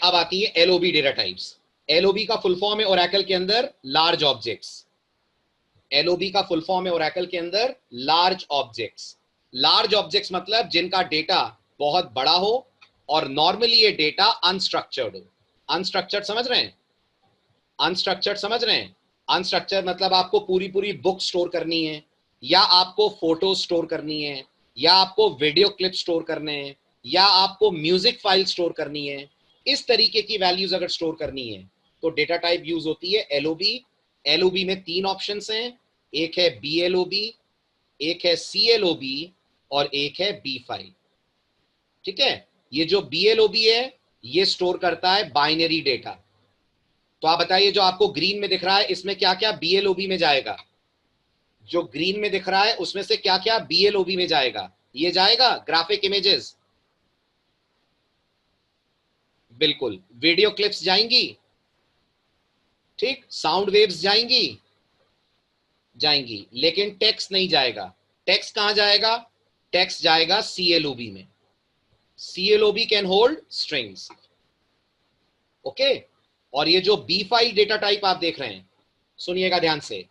अब आती है एलओबी डेटा टाइप्स। एलओबी का फुल फॉर्म है ओरेकल के अंदर लार्ज ऑब्जेक्ट्स। एलओबी का फुल फॉर्म है ओरेकल के अंदर लार्ज ऑब्जेक्ट्स। लार्ज ऑब्जेक्ट्स मतलब जिनका डेटा बहुत बड़ा हो और नॉर्मली ये डेटा अनस्ट्रक्चर्ड हो। अनस्ट्रक्चर्ड समझ रहे हैं? अनस्ट्रक्चर्ड समझ रहे हैं? अनस्ट्रक्चर्ड मतलब आपको पूरी पूरी बुक स्टोर करनी है, या आपको फोटो स्टोर करनी है, या आपको वीडियो क्लिप स्टोर करने हैं, या आपको म्यूजिक फाइल स्टोर करनी है। इस तरीके की वैल्यूज अगर स्टोर करनी है तो डेटा टाइप यूज होती है एलओबी। एलओबी में 3 ऑप्शंस हैं, एक है बीएलओबी, एक है सीएलओबी और एक है बी फाइल। ठीक है, ये जो बीएलओबी है ये स्टोर करता है बाइनरी डेटा। तो आप बताइए जो आपको ग्रीन में दिख रहा है इसमें क्या क्या बीएलओबी में जाएगा? जो ग्रीन में दिख रहा है उसमें से क्या क्या बीएलओबी में जाएगा? ये जाएगा ग्राफिक इमेजेस, बिल्कुल। वीडियो क्लिप्स जाएंगी, ठीक। साउंड वेव्स जाएंगी, जाएंगी, लेकिन टेक्स्ट नहीं जाएगा। टेक्स्ट कहां जाएगा? टेक्स्ट जाएगा सीएलओबी में। सीएलओबी कैन होल्ड स्ट्रिंग्स। ओके। और ये जो बी फाइल डेटा टाइप आप देख रहे हैं, सुनिएगा ध्यान से,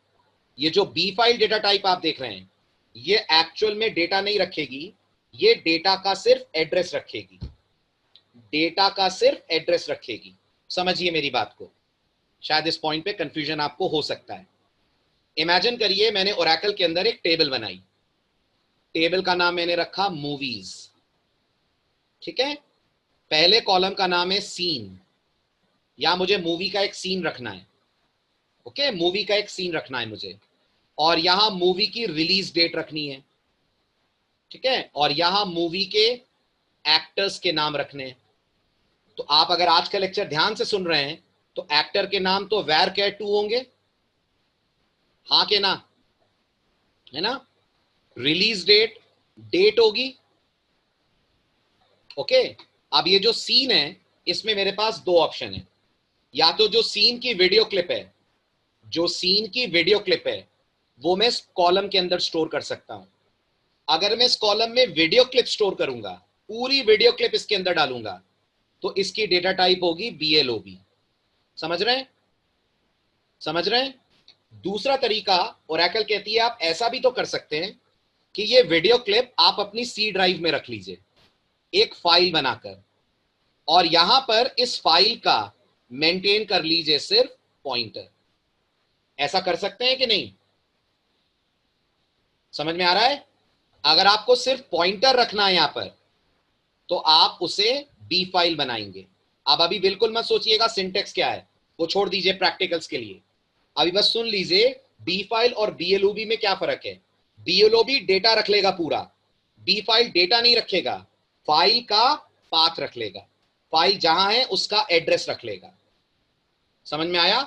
ये जो बी फाइल डेटा टाइप आप देख रहे हैं ये एक्चुअल में डेटा नहीं रखेगी, ये डेटा का सिर्फ एड्रेस रखेगी। डेटा का सिर्फ एड्रेस रखेगी। समझिए मेरी बात को, शायद इस पॉइंट पे कंफ्यूजन आपको हो सकता है। इमेजिन करिए मैंने ओरेकल के अंदर एक टेबल बनाई। टेबल का नाम मैंने रखा मूवीज। ठीक है, पहले कॉलम का नाम है सीन, या मुझे मूवी का एक सीन रखना है। ओके, मूवी का एक सीन रखना है मुझे, और यहां मूवी की रिलीज डेट रखनी है। ठीक है, और यहां मूवी के एक्टर्स के नाम रखने हैं। तो आप अगर आज का लेक्चर ध्यान से सुन रहे हैं तो एक्टर के नाम तो वैर कैट 2 होंगे, हाँ के ना, है ना। रिलीज डेट, डेट होगी। ओके, अब ये जो सीन है इसमें मेरे पास 2 ऑप्शन है। या तो जो सीन की वीडियो क्लिप है, जो सीन की वीडियो क्लिप है वो मैं इस कॉलम के अंदर स्टोर कर सकता हूं। अगर मैं इस कॉलम में वीडियो क्लिप स्टोर करूंगा, पूरी वीडियो क्लिप इसके अंदर डालूंगा, तो इसकी डेटा टाइप होगी बीएलओबी। समझ रहे हैं? समझ रहे हैं? दूसरा तरीका ओरेकल कहती है आप ऐसा भी तो कर सकते हैं कि ये वीडियो क्लिप आप अपनी सी ड्राइव में रख लीजिए एक फाइल बनाकर, और यहां पर इस फाइल का मेंटेन कर लीजिए सिर्फ पॉइंटर। ऐसा कर सकते हैं कि नहीं? समझ में आ रहा है? अगर आपको सिर्फ पॉइंटर रखना है यहां पर तो आप उसे बी फाइल बनाएंगे। अब अभी बिल्कुल मत सोचिएगा सिंटेक्स क्या है, वो छोड़ दीजिए प्रैक्टिकल्स के लिए। अभी बस सुन लीजिए बी फाइल और बीएलओबी में क्या फर्क है। बीएलओबी डेटा रख लेगा पूरा, बी फाइल डेटा नहीं रखेगा, फाइल का पाथ रख लेगा, फाइल जहां है उसका एड्रेस रख लेगा। समझ में आया?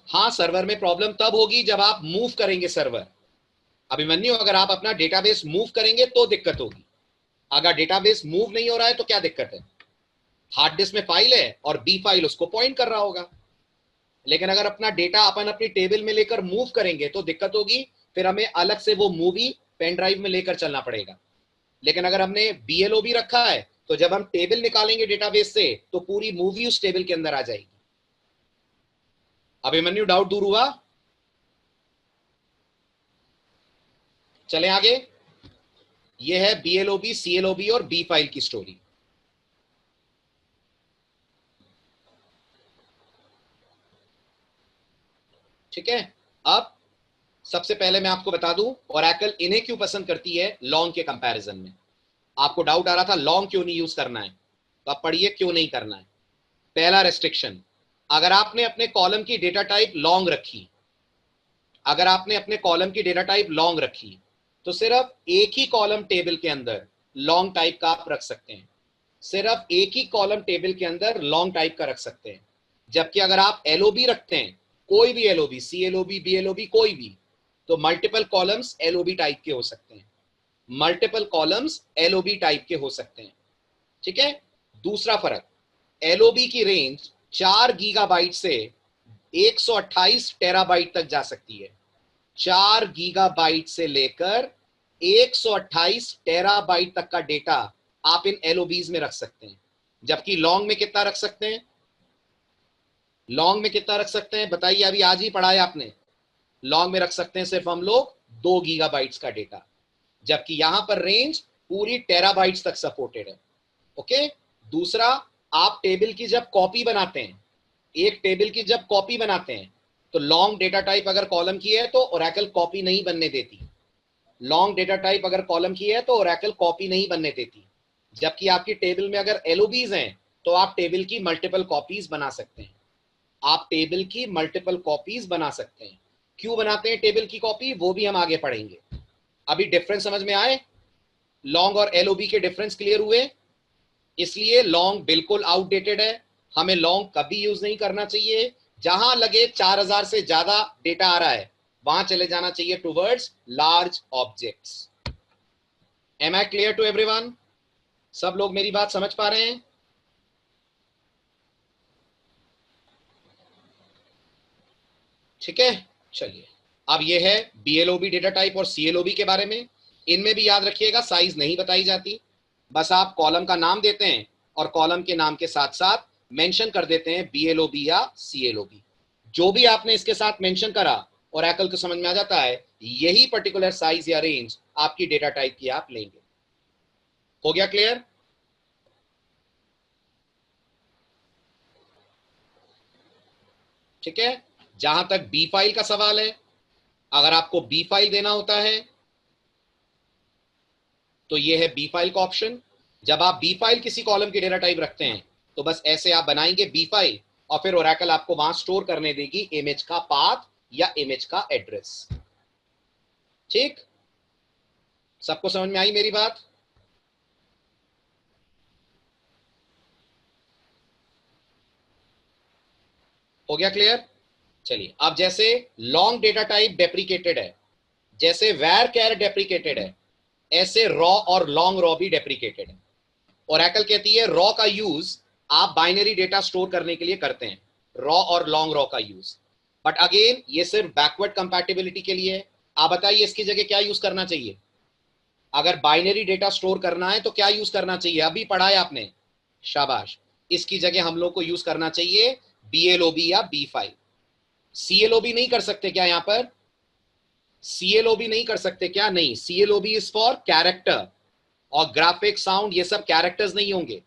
हाँ, सर्वर में प्रॉब्लम तब होगी जब आप मूव करेंगे सर्वर। अभिमन्यु, अगर आप अपना डेटाबेस मूव करेंगे तो दिक्कत होगी। अगर डेटाबेस मूव नहीं हो रहा है तो क्या दिक्कत है? हार्ड डिस्क में फाइल है और बी फाइल उसको पॉइंट कर रहा होगा। लेकिन अगर अपना डेटा अपन अपनी टेबल में लेकर मूव करेंगे तो दिक्कत होगी, फिर हमें अलग से वो मूवी पेन ड्राइव में लेकर चलना पड़ेगा। लेकिन अगर हमने बीएलओबी रखा है तो जब हम टेबल निकालेंगे डेटाबेस से तो पूरी मूवी उस टेबल के अंदर आ जाएगी। अभिमन्यु, डाउट दूर हुआ? चले आगे। ये है बीएलओबी, सीएलओबी और बी फाइल की स्टोरी। ठीक है, अब सबसे पहले मैं आपको बता दूं ओरेकल इन्हें क्यों पसंद करती है लॉन्ग के कंपैरिजन में। आपको डाउट आ रहा था लॉन्ग क्यों नहीं यूज करना है, तो आप पढ़िए क्यों नहीं करना है। पहला रेस्ट्रिक्शन, अगर आपने अपने कॉलम की डेटा टाइप लॉन्ग रखी, अगर आपने अपने कॉलम की डेटा टाइप लॉन्ग रखी तो सिर्फ एक ही कॉलम टेबल के अंदर लॉन्ग टाइप का आप रख सकते हैं। सिर्फ एक ही कॉलम टेबल के अंदर लॉन्ग टाइप का रख सकते हैं। जबकि अगर आप एलओबी रखते हैं, कोई भी एलओबी, सीएलओबी, बीएलओबी, कोई भी, तो मल्टीपल कॉलम्स एलओबी टाइप के हो सकते हैं। मल्टीपल कॉलम्स एलओबी टाइप के हो सकते हैं। ठीक है। दूसरा फर्क, एलओबी की रेंज 4 गीगाबाइट से 128 टेराबाइट तक जा सकती है। 4 गीगाबाइट से लेकर 128 टेराबाइट तक का डेटा आप इन एलओबीज में रख सकते हैं, जबकि लॉन्ग में कितना रख सकते हैं? लॉन्ग में कितना रख सकते हैं बताइए, अभी आज ही पढ़ा है आपने। लॉन्ग में रख सकते हैं सिर्फ हम लोग 2 गीगाबाइट्स का डेटा, जबकि यहां पर रेंज पूरी टेराबाइट्स तक सपोर्टेड है। ओके। दूसरा, आप टेबल की जब कॉपी बनाते हैं, एक टेबल की जब कॉपी बनाते हैं, तो लॉन्ग डेटा टाइप अगर कॉलम की है तो ओरेकल कॉपी नहीं बनने देती। लॉन्ग डेटा टाइप अगर कॉलम की है तो ओरेकल कॉपी नहीं बनने देती, जबकि आपकी टेबल में अगर एलओबीज हैं तो आप टेबल की मल्टीपल कॉपीज बना सकते हैं। आप टेबल की मल्टीपल कॉपीज बना सकते हैं। क्यों बनाते हैं टेबल की कॉपी, वो भी हम आगे पढ़ेंगे। अभी डिफरेंस समझ में आए? लॉन्ग और एलओबी के डिफरेंस क्लियर हुए? इसलिए लॉन्ग बिल्कुल आउटडेटेड है, हमें लॉन्ग कभी यूज नहीं करना चाहिए। जहां लगे 4000 से ज्यादा डेटा आ रहा है, वहां चले जाना चाहिए towards large objects. Am I clear to everyone? सब लोग मेरी बात समझ पा रहे हैं? ठीक है, चलिए। अब ये है बीएलओबी डेटा टाइप और सीएलओबी के बारे में। इनमें भी याद रखिएगा साइज नहीं बताई जाती, बस आप कॉलम का नाम देते हैं और कॉलम के नाम के साथ साथ मेंशन कर देते हैं बीएलओबी या सीएलओबी। जो भी आपने इसके साथ मेंशन करा और ओरेकल को समझ में आ जाता है यही पर्टिकुलर साइज या रेंज आपकी डेटा टाइप की आप लेंगे। हो गया क्लियर? ठीक है। जहां तक बी फाइल का सवाल है, अगर आपको बी फाइल देना होता है तो ये है बी फाइल का ऑप्शन। जब आप बी फाइल किसी कॉलम की डेटा टाइप रखते हैं तो बस ऐसे आप बनाएंगे बी फाइल, और फिर ओरेकल आपको वहां स्टोर करने देगी इमेज का पाथ या इमेज का एड्रेस। ठीक, सबको समझ में आई मेरी बात? हो गया क्लियर? चलिए, अब जैसे लॉन्ग डेटा टाइप डेप्रिकेटेड है, जैसे वैर कैर डेप्रिकेटेड है, ऐसे रॉ और लॉन्ग रॉ भी डेप्रिकेटेड है। ओरेकल कहती है रॉ का यूज आप बाइनरी डेटा स्टोर करने के लिए करते हैं, रॉ और लॉन्ग रॉ का यूज, बट अगेन ये सिर्फ बैकवर्ड कंपैटिबिलिटी के लिए है। आप बताइए इसकी जगह क्या यूज करना चाहिए? अगर बाइनरी डेटा स्टोर करना है तो क्या यूज करना चाहिए? अभी पढ़ा है आपने, शाबाश। इसकी जगह हम लोग को यूज करना चाहिए बीएलओबी या बी फाइल। सीएलओबी नहीं कर सकते क्या? यहां पर सीएलओबी नहीं कर सकते क्या? नहीं, सीएलओबी इज फॉर कैरेक्टर, और ग्राफिक साउंड ये सब कैरेक्टर्स नहीं होंगे।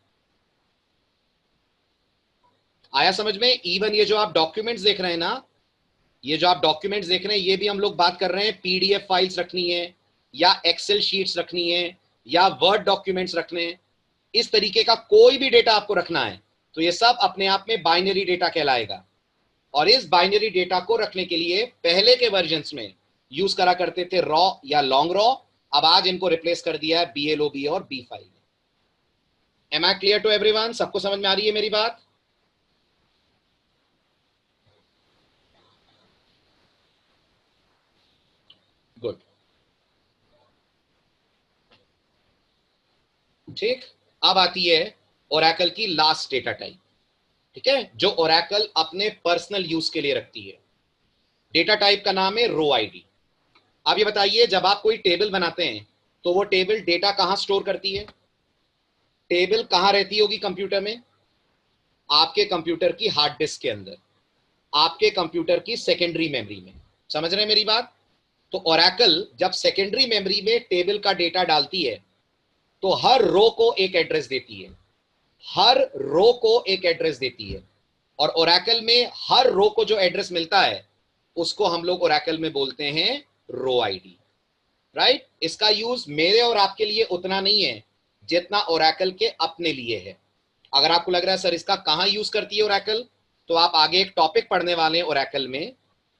आया समझ में? इवन ये जो आप डॉक्यूमेंट्स देख रहे हैं ना, ये जो आप डॉक्यूमेंट्स देख रहे हैं, ये भी हम लोग बात कर रहे हैं पीडीएफ फाइल्स रखनी है या एक्सेल शीट्स रखनी है या वर्ड डॉक्यूमेंट्स रखने हैं। इस तरीके का कोई भी डेटा आपको रखना है तो ये सब अपने आप में बाइनरी डेटा कहलाएगा। और इस बाइनरी डेटा को रखने के लिए पहले के वर्जन्स में यूज करा करते थे रॉ या लॉन्ग रॉ, अब आज इनको रिप्लेस कर दिया है बीएलओबी और बी फाइल में। Am I clear to everyone? सबको समझ में आ रही है मेरी बात? गुड। ठीक, अब आती है ओरेकल की लास्ट डेटा टाइप। ठीक है, जो ओरेकल अपने पर्सनल यूज के लिए रखती है। डेटा टाइप का नाम है रो आईडी। अब ये बताइए, जब आप कोई टेबल बनाते हैं तो वो टेबल डेटा कहां स्टोर करती है? टेबल कहां रहती होगी कंप्यूटर में? आपके कंप्यूटर की हार्ड डिस्क के अंदर, आपके कंप्यूटर की सेकेंडरी मेमोरी में। समझ रहे हैं मेरी बात? तो ओरेकल जब सेकेंडरी मेमोरी में टेबल का डेटा डालती है तो हर रो को एक एड्रेस देती है, हर रो को एक एड्रेस देती है। और ओरेकल में हर रो को जो एड्रेस मिलता है उसको हम लोग ओरेकल में बोलते हैं रो आईडी। राइट? इसका यूज मेरे और आपके लिए उतना नहीं है जितना ओरेकल के अपने लिए है। अगर आपको लग रहा है सर इसका कहां यूज करती है ओरेकल, तो आप आगे एक टॉपिक पढ़ने वाले हैं ओरेकल में,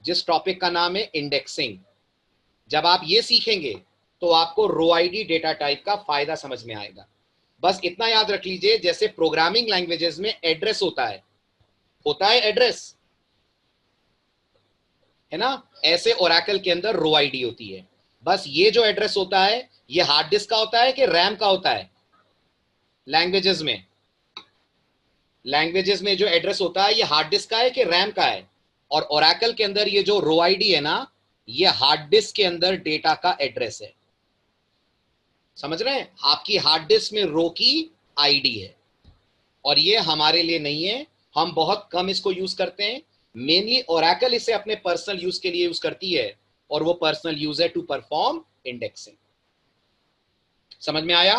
जिस टॉपिक का नाम है इंडेक्सिंग। जब आप ये सीखेंगे तो आपको रो आईडी डेटा टाइप का फायदा समझ में आएगा। बस इतना याद रख लीजिए, जैसे प्रोग्रामिंग लैंग्वेजेस में एड्रेस होता है एड्रेस, है ना, ऐसे ओरेकल के अंदर रो आईडी होती है। बस ये जो एड्रेस होता है ये हार्ड डिस्क का होता है कि रैम का होता है? लैंग्वेजेस में जो एड्रेस होता है ये हार्ड डिस्क का है कि रैम का है? और ओरेकल के अंदर ये जो रो आईडी है ना, ये हार्ड डिस्क के अंदर डेटा का एड्रेस है। समझ रहे हैं? आपकी हार्ड डिस्क में रो की आईडी है और ये हमारे लिए नहीं है, हम बहुत कम इसको यूज करते हैं। मेनली ओरेकल इसे अपने पर्सनल यूज के लिए यूज करती है और वो पर्सनल यूज है टू परफॉर्म इंडेक्सिंग। समझ में आया?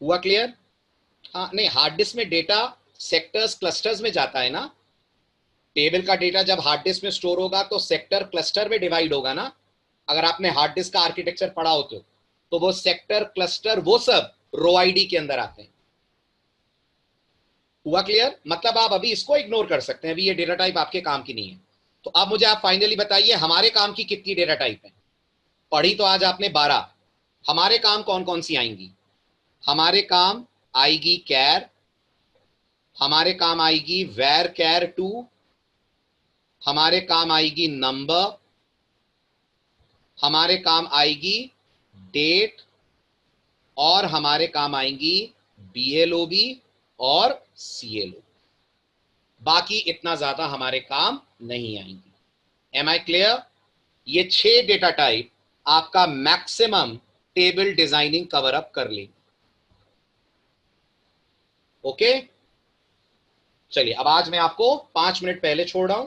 हुआ क्लियर? हाँ, नहीं, हार्ड डिस्क में डेटा सेक्टर्स क्लस्टर्स में जाता है ना। टेबल का डेटा जब हार्ड डिस्क में स्टोर होगा तो सेक्टर क्लस्टर में डिवाइड होगा ना। अगर आपने हार्ड डिस्क का आर्किटेक्चर पढ़ा हो तो वो सेक्टर क्लस्टर वो सब रो आईडी के अंदर आते हैं। हुआ क्लियर? मतलब आप अभी इसको इग्नोर कर सकते हैं, अभी ये डेटा टाइप आपके काम की नहीं है। तो अब मुझे आप फाइनली बताइए हमारे काम की कितनी डेटा टाइप है? पढ़ी तो आज आपने 12। हमारे काम कौन कौन सी आएंगी? हमारे काम आएगी कैर, हमारे काम आएगी वेर कैर टू, हमारे काम आएगी नंबर, हमारे काम आएगी डेट, और हमारे काम आएंगी बीएलओबी और सीएलओ। बाकी इतना ज्यादा हमारे काम नहीं आएंगी। Am I clear? ये 6 डेटा टाइप आपका maximum table designing cover up कर लेंगे। ओके, चलिए अब आज मैं आपको 5 मिनट पहले छोड़ रहा हूं,